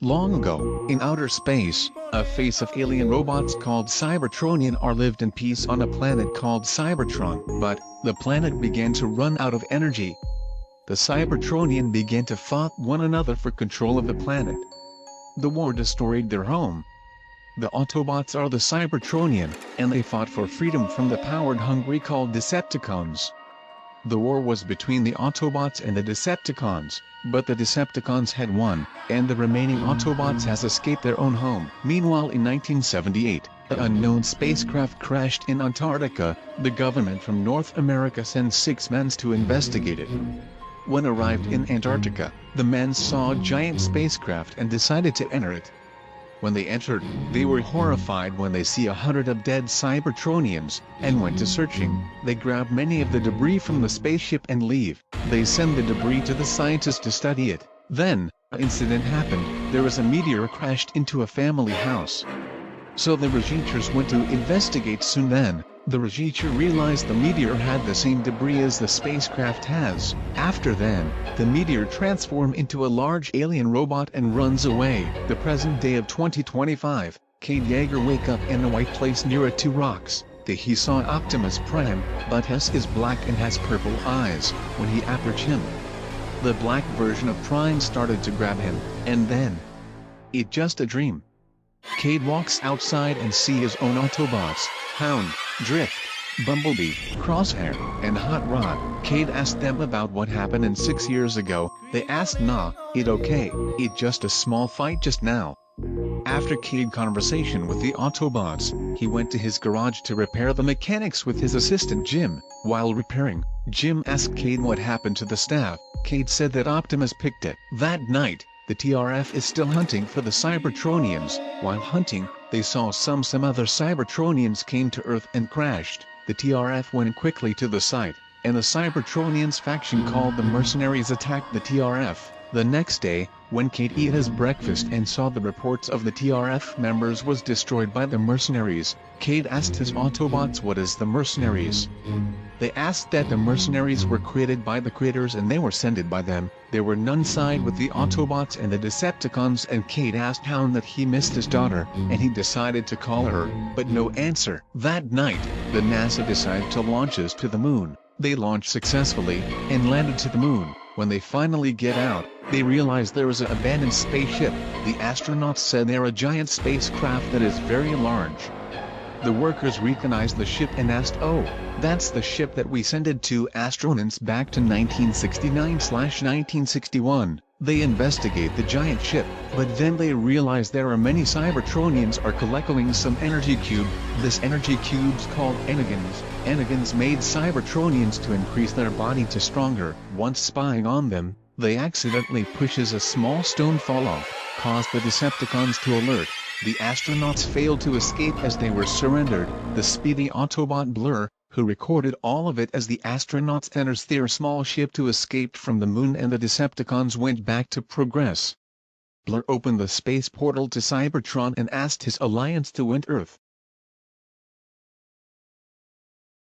Long ago, in outer space, a face of alien robots called Cybertronian are lived in peace on a planet called Cybertron, but the planet began to run out of energy. The Cybertronian began to fight one another for control of the planet. The war destroyed their home. The Autobots are the Cybertronian, and they fought for freedom from the powered hungry called Decepticons. The war was between the Autobots and the Decepticons, but the Decepticons had won, and the remaining Autobots has escaped their own home. Meanwhile, in 1978, an unknown spacecraft crashed in Antarctica. The government from North America sent 6 men to investigate it. When arrived in Antarctica, the men saw a giant spacecraft and decided to enter it. When they entered, they were horrified when they see 100 of dead Cybertronians, and went to searching. They grab many of the debris from the spaceship and leave. They send the debris to the scientists to study it. Then, an incident happened. There was a meteor crashed into a family house. So the researchers went to investigate. Soon then, the researcher realized the meteor had the same debris as the spacecraft has. After then, the meteor transformed into a large alien robot and runs away. The present day of 2025, Cade Yeager wake up in a white place near 2 rocks. He saw Optimus Prime, but Hess is black and has purple eyes. When he approached him, the black version of Prime started to grab him, and then, it's just a dream. Cade walks outside and see his own Autobots, Hound, Drift, Bumblebee, Crosshair, and Hot Rod. Cade asked them about what happened 6 years ago. They asked, "Nah, it okay, it just a small fight just now." After Cade conversation with the Autobots, he went to his garage to repair the mechanics with his assistant Jim. While repairing, Jim asked Cade what happened to the staff. Cade said that Optimus picked it. That night, the TRF is still hunting for the Cybertronians. While hunting, they saw some other Cybertronians came to Earth and crashed. The TRF went quickly to the site, and the Cybertronians faction called the Mercenaries attacked the TRF. The next day, when Cade ate his breakfast and saw the reports of the TRF members was destroyed by the Mercenaries, Cade asked his Autobots what is the Mercenaries. They asked that the Mercenaries were created by the creators and they were sent by them. There were none side with the Autobots and the Decepticons, and Cade asked Hound that he missed his daughter, and he decided to call her, but no answer. That night, the NASA decided to launch us to the moon. They launched successfully, and landed to the moon. When they finally get out, they realize there is an abandoned spaceship. The astronauts said they're a giant spacecraft that is very large. The workers recognized the ship and asked, "Oh, that's the ship that we sent to astronauts back to 1969/1961. They investigate the giant ship, but then they realize there are many Cybertronians are collecting some energy cube. This energy cube's called Enigans. Enigans made Cybertronians to increase their body to stronger. Once spying on them, they accidentally pushes a small stone fall off, caused the Decepticons to alert. The astronauts failed to escape as they were surrendered. The speedy Autobot Blur, who recorded all of it as the astronauts enters their small ship to escape from the moon, and the Decepticons went back to Progress. Blur opened the space portal to Cybertron and asked his alliance to enter Earth.